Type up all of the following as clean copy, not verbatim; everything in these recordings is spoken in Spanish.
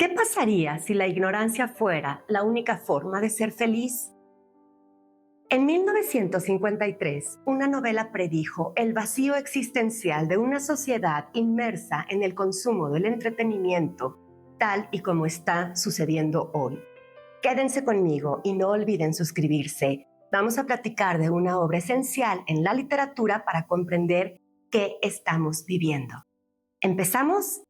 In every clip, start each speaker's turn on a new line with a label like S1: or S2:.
S1: ¿Qué pasaría si la ignorancia fuera la única forma de ser feliz? En 1953, una novela predijo el vacío existencial de una sociedad inmersa en el consumo del entretenimiento, tal y como está sucediendo hoy. Quédense conmigo y no olviden suscribirse. Vamos a platicar de una obra esencial en la literatura para comprender qué estamos viviendo. ¿Empezamos?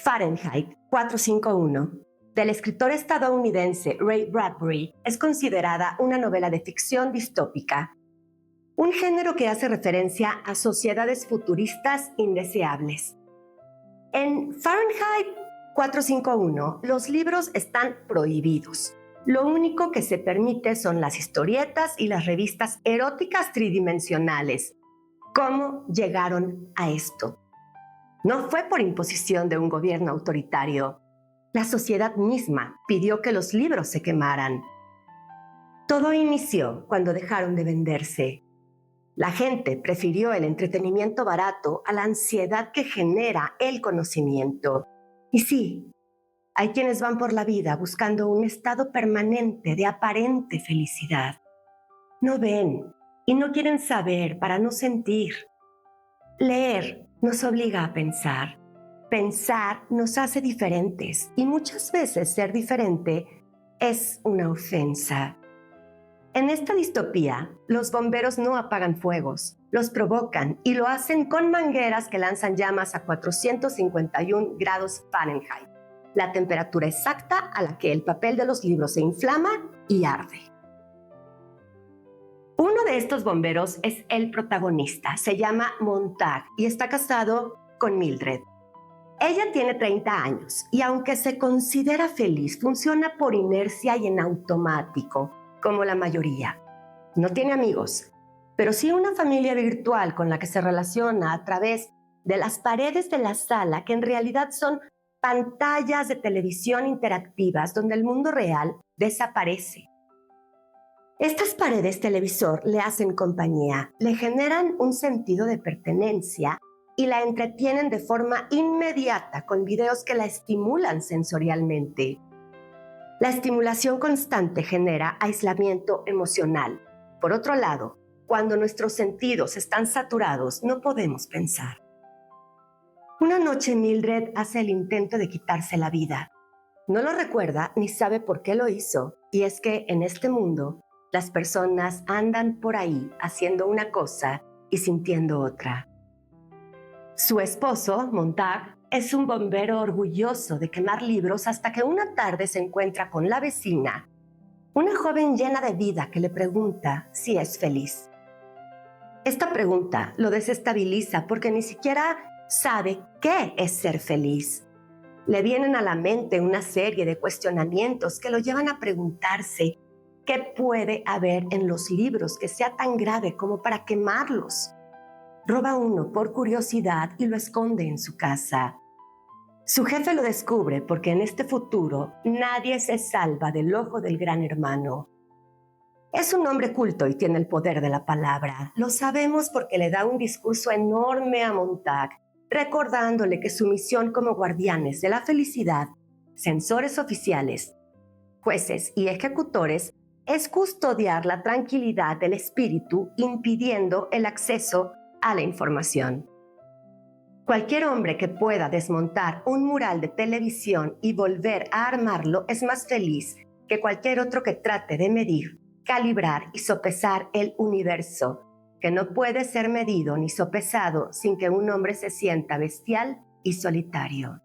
S1: Fahrenheit 451, del escritor estadounidense Ray Bradbury, es considerada una novela de ficción distópica, un género que hace referencia a sociedades futuristas indeseables. En Fahrenheit 451, los libros están prohibidos. Lo único que se permite son las historietas y las revistas eróticas tridimensionales. ¿Cómo llegaron a esto? No fue por imposición de un gobierno autoritario. La sociedad misma pidió que los libros se quemaran. Todo inició cuando dejaron de venderse. La gente prefirió el entretenimiento barato a la ansiedad que genera el conocimiento. Y sí, hay quienes van por la vida buscando un estado permanente de aparente felicidad. No ven y no quieren saber para no sentir. Leer nos obliga a pensar. Pensar nos hace diferentes y muchas veces ser diferente es una ofensa. En esta distopía, los bomberos no apagan fuegos, los provocan y lo hacen con mangueras que lanzan llamas a 451 grados Fahrenheit, la temperatura exacta a la que el papel de los libros se inflama y arde. Uno de estos bomberos es el protagonista, se llama Montag y está casado con Mildred. Ella tiene 30 años y aunque se considera feliz, funciona por inercia y en automático, como la mayoría. No tiene amigos, pero sí una familia virtual con la que se relaciona a través de las paredes de la sala, que en realidad son pantallas de televisión interactivas donde el mundo real desaparece. Estas paredes televisor le hacen compañía, le generan un sentido de pertenencia y la entretienen de forma inmediata con videos que la estimulan sensorialmente. La estimulación constante genera aislamiento emocional. Por otro lado, cuando nuestros sentidos están saturados, no podemos pensar. Una noche Mildred hace el intento de quitarse la vida. No lo recuerda ni sabe por qué lo hizo, y es que en este mundo, las personas andan por ahí haciendo una cosa y sintiendo otra. Su esposo, Montag, es un bombero orgulloso de quemar libros hasta que una tarde se encuentra con la vecina, una joven llena de vida que le pregunta si es feliz. Esta pregunta lo desestabiliza porque ni siquiera sabe qué es ser feliz. Le vienen a la mente una serie de cuestionamientos que lo llevan a preguntarse qué puede haber en los libros que sea tan grave como para quemarlos. Roba uno por curiosidad y lo esconde en su casa. Su jefe lo descubre porque en este futuro nadie se salva del ojo del gran hermano. Es un hombre culto y tiene el poder de la palabra. Lo sabemos porque le da un discurso enorme a Montag, recordándole que su misión como guardianes de la felicidad, censores oficiales, jueces y ejecutores, es custodiar la tranquilidad del espíritu, impidiendo el acceso a la información. Cualquier hombre que pueda desmontar un mural de televisión y volver a armarlo es más feliz que cualquier otro que trate de medir, calibrar y sopesar el universo, que no puede ser medido ni sopesado sin que un hombre se sienta bestial y solitario.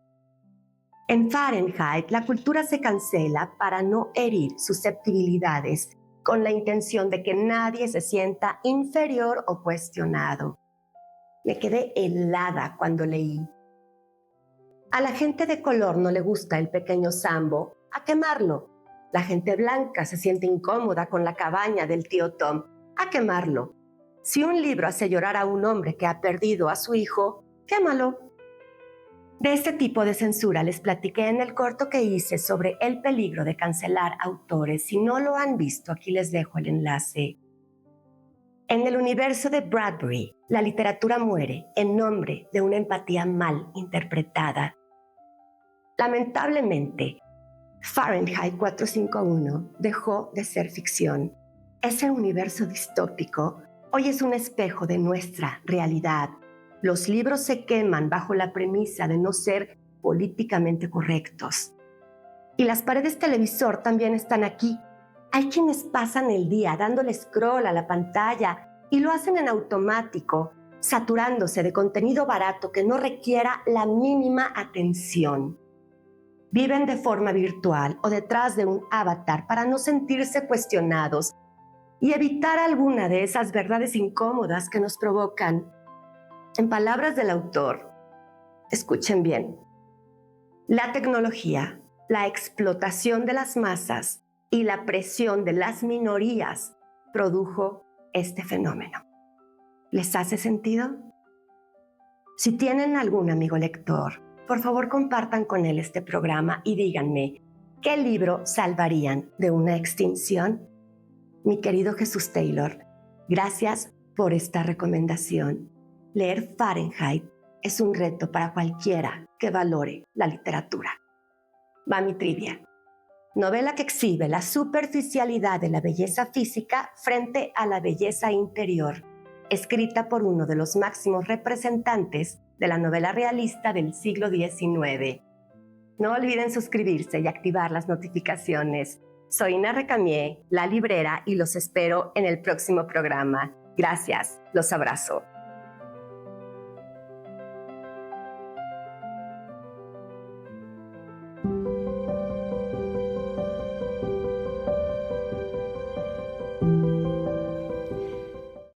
S1: En Fahrenheit, la cultura se cancela para no herir susceptibilidades, con la intención de que nadie se sienta inferior o cuestionado. Me quedé helada cuando leí. A la gente de color no le gusta el pequeño Sambo, a quemarlo. La gente blanca se siente incómoda con la cabaña del tío Tom, a quemarlo. Si un libro hace llorar a un hombre que ha perdido a su hijo, quémalo. De este tipo de censura les platiqué en el corto que hice sobre el peligro de cancelar autores. Si no lo han visto, aquí les dejo el enlace. En el universo de Bradbury, la literatura muere en nombre de una empatía mal interpretada. Lamentablemente, Fahrenheit 451 dejó de ser ficción. Ese universo distópico hoy es un espejo de nuestra realidad. Los libros se queman bajo la premisa de no ser políticamente correctos. Y las paredes televisor también están aquí. Hay quienes pasan el día dándole scroll a la pantalla y lo hacen en automático, saturándose de contenido barato que no requiera la mínima atención. Viven de forma virtual o detrás de un avatar para no sentirse cuestionados y evitar alguna de esas verdades incómodas que nos provocan. En palabras del autor, escuchen bien, la tecnología, la explotación de las masas y la presión de las minorías produjo este fenómeno. ¿Les hace sentido? Si tienen algún amigo lector, por favor compartan con él este programa y díganme, ¿qué libro salvarían de una extinción? Mi querido Jesús Taylor, gracias por esta recomendación. Leer Fahrenheit es un reto para cualquiera que valore la literatura. Va mi trivia. Novela que exhibe la superficialidad de la belleza física frente a la belleza interior, escrita por uno de los máximos representantes de la novela realista del siglo XIX. No olviden suscribirse y activar las notificaciones. Soy Ina Recamier, la librera, y los espero en el próximo programa. Gracias, los abrazo.